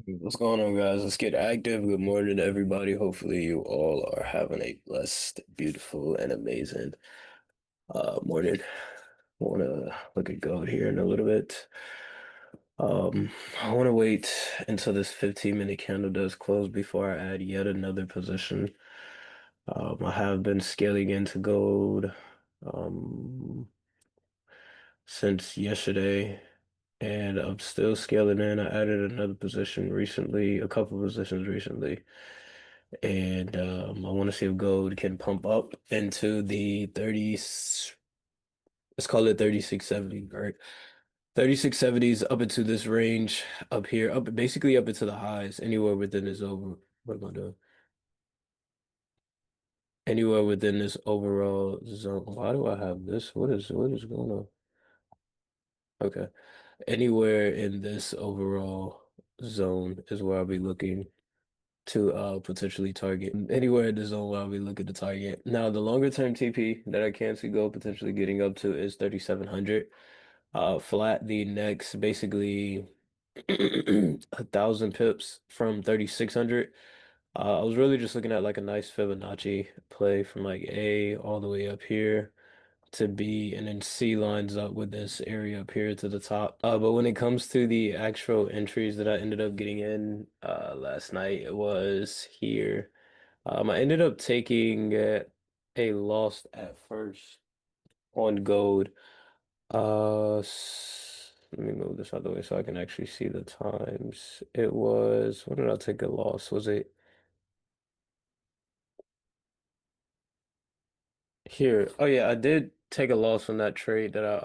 What's going on, guys? Let's get active. Good morning, everybody. Hopefully, you all are having a blessed, beautiful, and amazing morning. Want to look at gold here in a little bit. I want to wait until this 15-minute candle does close before I add yet another position. I have been scaling into gold um, since yesterday, and I'm still scaling in. I added another position recently, a couple positions recently. And I want to see if gold can pump up into the 30s. Let's call it 3670, right? 3670s up into this range up here, up basically up into the highs, anywhere within this over. What am I doing? Anywhere within this overall zone. Why do I have this? What is going on? Okay. Anywhere in this overall zone is where I'll be looking to potentially target anywhere in the zone while we look at the target. Now, the longer term TP that I can see go potentially getting up to is 3,700. Flat the next basically 1,000 pips from 3,600. I was really just looking at like a nice Fibonacci play from like A all the way up here to B, and then C lines up with this area up here to the top. But when it comes to the actual entries that I ended up getting in last night, it was here. I ended up taking a loss at first on gold. Let me move this out of the way so I can actually see the times. It was, when did I take a loss? Was it here? Oh yeah, I did take a loss on that trade that I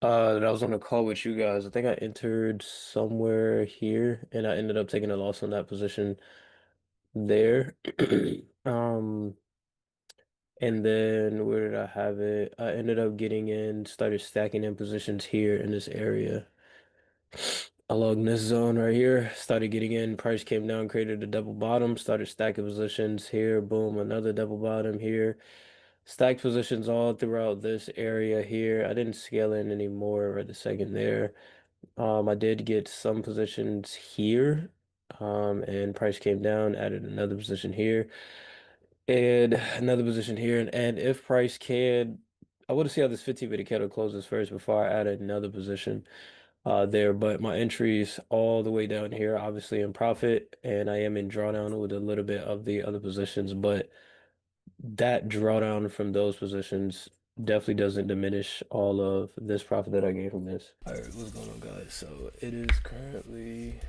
was on a call with you guys. I think I entered somewhere here and I ended up taking a loss on that position there. Um, and then where did I have it? I ended up getting in, started stacking in positions here in this area. Along this zone right here, started getting in, price came down, created a double bottom, started stacking positions here, boom, another double bottom here. Stacked positions all throughout this area here. I didn't scale in anymore right the second there. I did get some positions here, and price came down, added another position here, and another position here. And if price can, I want to see how this 15-minute candle closes first before I add another position there. But my entries all the way down here, obviously in profit, and I am in drawdown with a little bit of the other positions, but that drawdown from those positions definitely doesn't diminish all of this profit that I gained from this. All right, what's going on, guys? So it is currently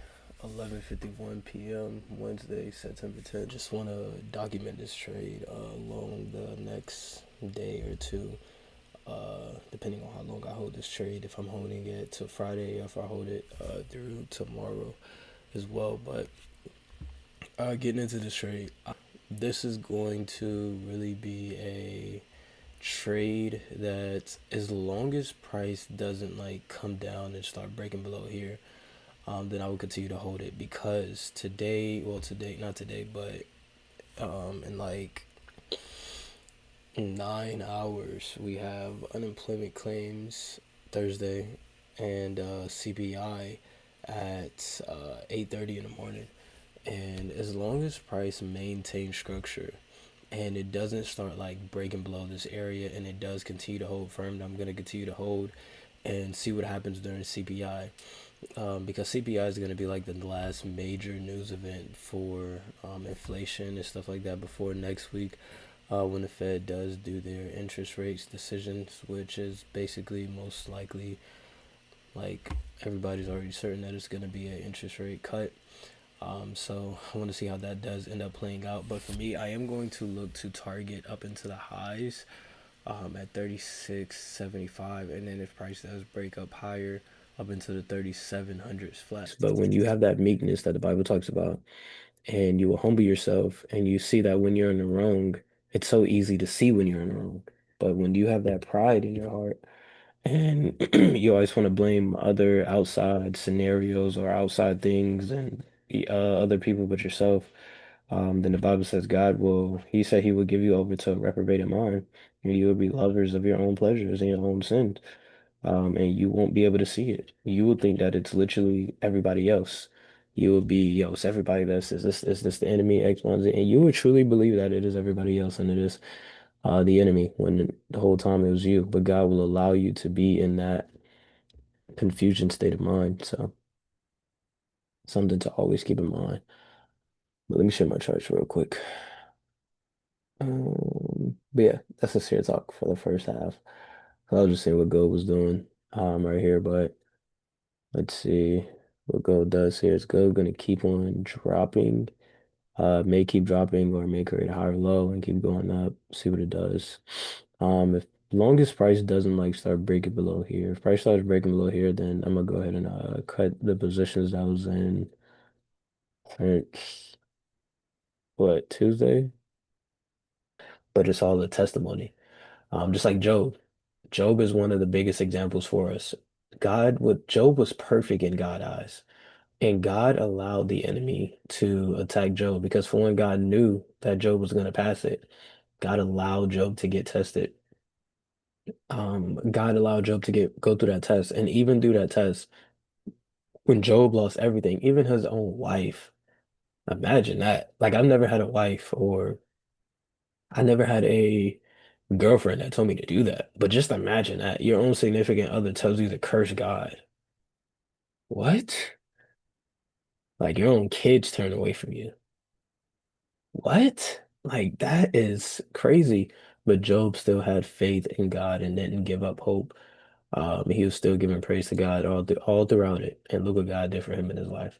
11:51 p.m. Wednesday, September 10th. Just want to document this trade along the next day or two, depending on how long I hold this trade. If I'm holding it to Friday, if I hold it through tomorrow as well. But getting into this trade, this is going to really be a trade that, as long as price doesn't like come down and start breaking below here, then I will continue to hold it, because today, well, today, not today, but in like 9 hours, we have unemployment claims Thursday and CPI at 8:30 in the morning. And as long as price maintains structure and it doesn't start like breaking below this area and it does continue to hold firm, I'm going to continue to hold and see what happens during CPI. Because CPI is going to be like the last major news event for inflation and stuff like that before next week, when the Fed does do their interest rates decisions, which is basically most likely, like, everybody's already certain that it's going to be an interest rate cut. So I want to see how that does end up playing out. But for me, I am going to look to target up into the highs at 36.75, and then if price does break up higher, up into the 3,700s flat. But when you have that meekness that the Bible talks about, and you will humble yourself, and you see that when you're in the wrong, it's so easy to see when you're in the wrong. But when you have that pride in your heart, and you always want to blame other outside scenarios or outside things and other people but yourself, then the Bible says He said he will give you over to a reprobated mind, and you will be lovers of your own pleasures and your own sins. and you won't be able to see it. You will think that it's literally everybody else. You will be, yo, it's everybody that's is this the enemy, X, Y, and Z, and you would truly believe that it is everybody else and it is the enemy when the whole time it was you. But God will allow you to be in that confusion state of mind. So something to always keep in mind. But let me share my charts real quick. But yeah, that's a serious talk for the first half. I was just saying what gold was doing right here, but let's see what gold does here. Is gold gonna keep on dropping? May keep dropping or may create a higher low and keep going up. See what it does. If longest price doesn't like start breaking below here, if price starts breaking below here, then I'm gonna go ahead and cut the positions that I was in since what Tuesday. But it's all a testimony. Just like Job. Job is one of the biggest examples for us. Job was perfect in God's eyes. And God allowed the enemy to attack Job because for when God knew that Job was going to pass it, God allowed Job to get tested. God allowed Job to go through that test. And even through that test, when Job lost everything, even his own wife, imagine that. Like I've never had a wife or I never had a girlfriend that told me to do that. But just imagine that your own significant other tells you to curse God. What? Like your own kids turn away from you. What? Like that is crazy. But Job still had faith in God and didn't give up hope. He was still giving praise to God all throughout it. And look what God did for him in his life.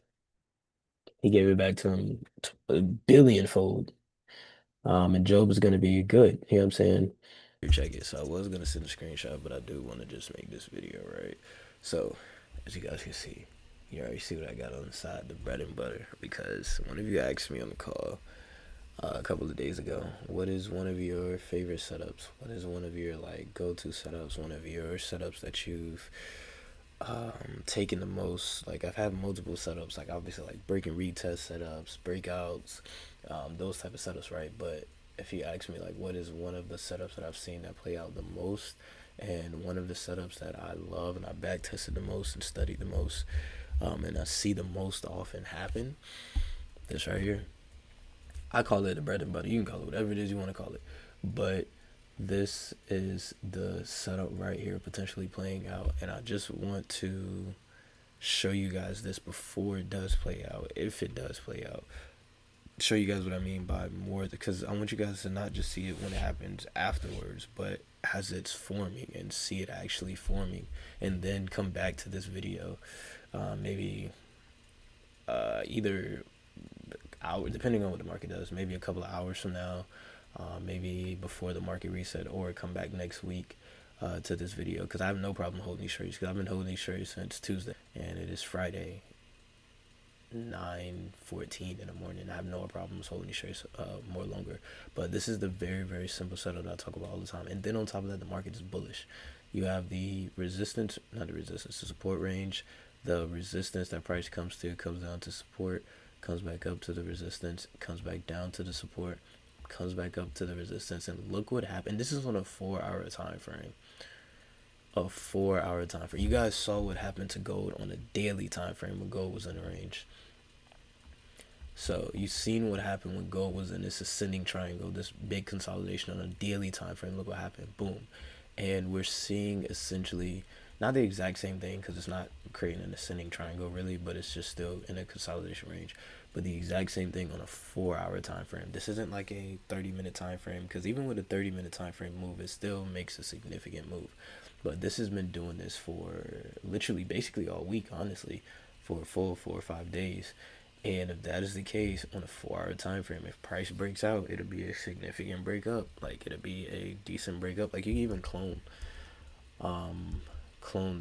He gave it back to him a billionfold. And Job is going to be good. You know what I'm saying? Check it. So I was gonna send a screenshot, but I do want to just make this video, right? So, as you guys can see, you already see what I got on the side, the bread and butter. Because one of you asked me on the call a couple of days ago, what is one of your favorite setups? What is one of your like go-to setups? One of your setups that you've taken the most? Like I've had multiple setups, like obviously like break and retest setups, breakouts, those type of setups, right? But if you ask me like what is one of the setups that I've seen that play out the most, and one of the setups that I love and I back tested the most and studied the most, and I see the most often happen, this right here. I call it the bread and butter. You can call it whatever it is you want to call it, but this is the setup right here potentially playing out, and I just want to show you guys this before it does play out, if it does play out. Show you guys what I mean by more, because I want you guys to not just see it when it happens afterwards, but as it's forming and see it actually forming, and then come back to this video, maybe either hour, depending on what the market does, maybe a couple of hours from now, maybe before the market reset, or come back next week to this video, because I have no problem holding these trades, because I've been holding these trades since Tuesday, and it is Friday 9:14 in the morning. I have no problems holding these trades more longer. But this is the very, very simple setup that I talk about all the time. And then on top of that, the market is bullish. You have the resistance, not the resistance, the support range. The resistance that price comes to comes down to support, comes back up to the resistance, comes back down to the support, comes back up to the resistance. And look what happened. This is on a 4-hour time frame. A 4-hour time frame. You guys saw what happened to gold on a daily time frame when gold was in a range. So you've seen what happened when gold was in this ascending triangle, this big consolidation on a daily time frame. Look what happened. Boom. And we're seeing essentially not the exact same thing, because it's not creating an ascending triangle really, but it's just still in a consolidation range. But the exact same thing on a 4-hour time frame. This isn't like a 30-minute time frame, because even with a 30-minute time frame move, it still makes a significant move. But this has been doing this for literally basically all week, honestly, for a full 4 or 5 days. And if that is the case on a 4-hour time frame, if price breaks out, it'll be a significant breakup. Like it'll be a decent breakup. Like you can even clone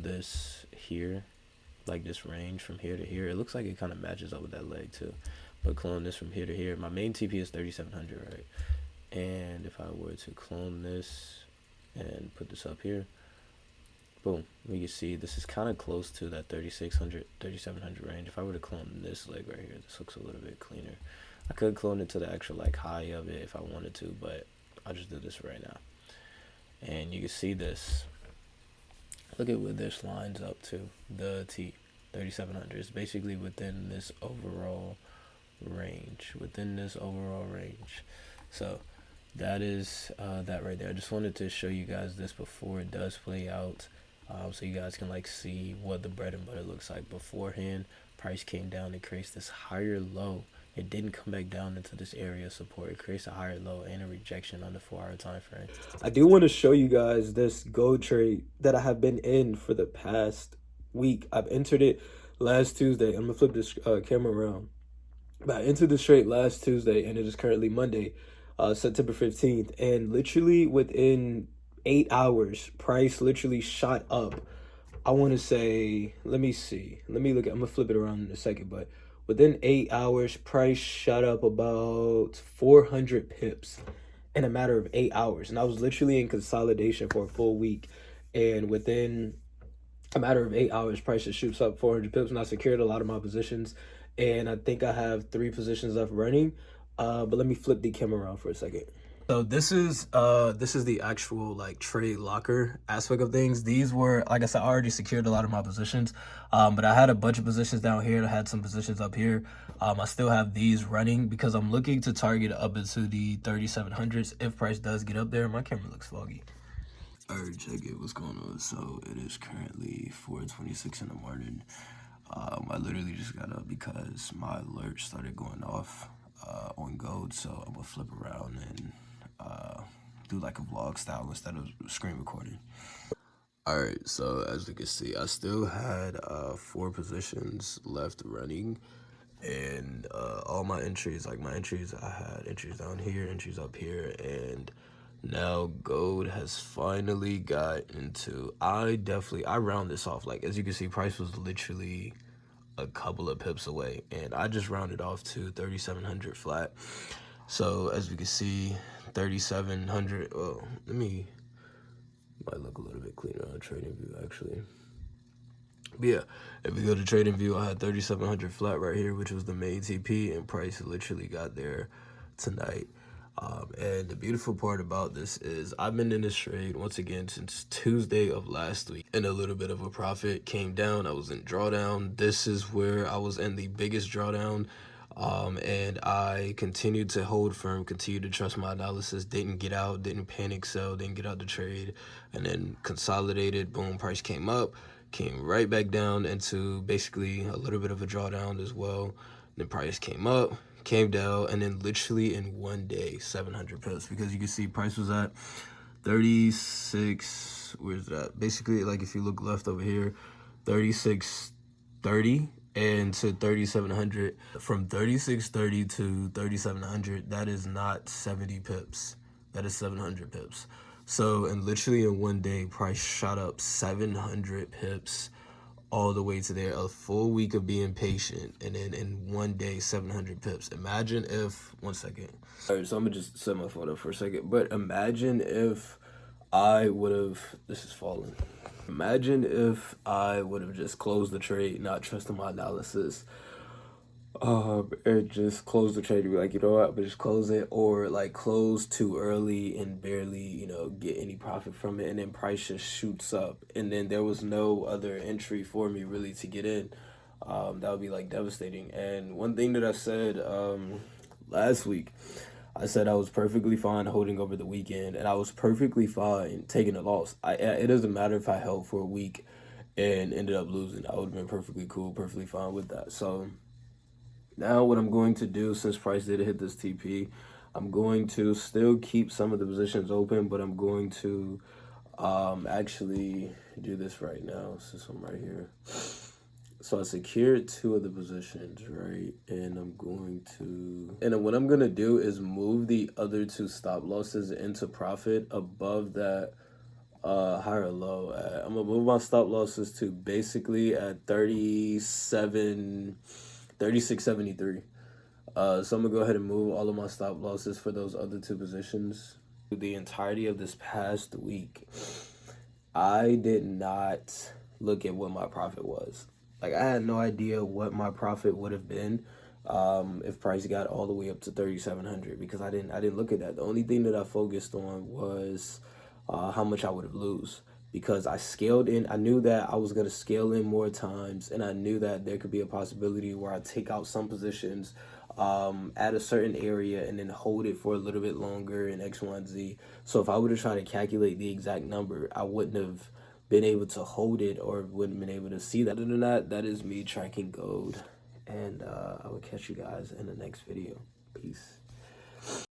this here, like this range from here to here. It looks like it kind of matches up with that leg too. But clone this from here to here. My main TP is 3,700, right? And if I were to clone this and put this up here, boom, we can see this is kind of close to that 3,600, 3,700 range. If I were to clone this leg right here, this looks a little bit cleaner. I could clone it to the actual like high of it if I wanted to, but I'll just do this right now. And you can see this. Look at where this lines up to. The T 3700 is basically within this overall range. Within this overall range. So that is that right there. I just wanted to show you guys this before it does play out, so you guys can like see what the bread and butter looks like beforehand. Price came down, it creates this higher low. It didn't come back down into this area of support. It creates a higher low and a rejection on the 4 hour time frame. I do want to show you guys this gold trade that I have been in for the past week. I've entered it last Tuesday. I'm gonna flip this camera around. I entered the trade last Tuesday, and it is currently Monday, September 15th. And literally within 8 hours, price literally shot up. I want to say, let me see. Let me look at, I'm going to flip it around in a second. But within 8 hours, price shot up about 400 pips in a matter of 8 hours. And I was literally in consolidation for a full week. And within a matter of 8 hours, price just shoots up 400 pips, and I secured a lot of my positions. And I think I have 3 positions left running. But let me flip the camera around for a second. So this is the actual like trade locker aspect of things. These were, like I said, I already secured a lot of my positions, but I had a bunch of positions down here. I had some positions up here. I still have these running because I'm looking to target up into the 3700s if price does get up there. My camera looks foggy. All right, check it. What's going on? So it is currently 4:26 in the morning. I literally just got up because my alert started going off on gold. So I'm gonna flip around and do like a vlog style instead of screen recording. All right, so as you can see, I still had 4 positions left running, and all my entries, like my entries, I had entries down here, entries up here, and now gold has finally got into, I round this off. Like, as you can see, price was literally a couple of pips away, and I just rounded off to 3700 flat. So as you can see, 3700, oh, might look a little bit cleaner on trading view actually. But yeah, if we go to trading view, I had 3700 flat right here, which was the main TP, and price literally got there tonight. And the beautiful part about this is I've been in this trade once again since Tuesday of last week, and a little bit of a profit came down. I was in drawdown. This is where I was in the biggest drawdown. And I continued to hold firm, continued to trust my analysis, didn't get out, didn't panic sell, didn't get out the trade, and then consolidated. Boom, price came up, came right back down into basically a little bit of a drawdown as well. Then price came up, came down, and then literally in one day, 700 pips, because you can see price was at 36, where's that? Basically, like if you look left over here, 36.30 and to 3700. From 3630 to 3700, that is not 70 pips, that is 700 pips. So, and literally in one day, price shot up 700 pips all the way to there. A full week of being patient, and then in one day, 700 pips. Imagine if, one second. All right, so I'm gonna just set my phone up for a second. But imagine if I would have, this is falling. Imagine if I would have just closed the trade, not trusting my analysis, and just close the trade and be like, you know what, but just close it, or like close too early and barely, get any profit from it, and then price just shoots up, and then there was no other entry for me really to get in. That would be like devastating. And one thing that I said last week, I said I was perfectly fine holding over the weekend, and I was perfectly fine taking a loss. It doesn't matter if I held for a week and ended up losing. I would have been perfectly cool, perfectly fine with that. So now what I'm going to do, since price did hit this TP, I'm going to still keep some of the positions open, but I'm going to actually do this right now. Since I'm right here. So I secured 2 of the positions, right? And I'm going to, and then what I'm gonna do is move the other 2 stop losses into profit above that higher low. I'm gonna move my stop losses to basically at 36.73. So I'm gonna go ahead and move all of my stop losses for those other 2 positions. The entirety of this past week, I did not look at what my profit was. Like, I had no idea what my profit would have been if price got all the way up to 3,700, because I didn't look at that. The only thing that I focused on was how much I would have lose, because I scaled in. I knew that I was going to scale in more times, and I knew that there could be a possibility where I take out some positions at a certain area and then hold it for a little bit longer in X, Y, and Z. So if I would have tried to calculate the exact number, I wouldn't have been able to hold it or wouldn't have been able to see that. Other than that, that is me tracking gold. And I will catch you guys in the next video. Peace.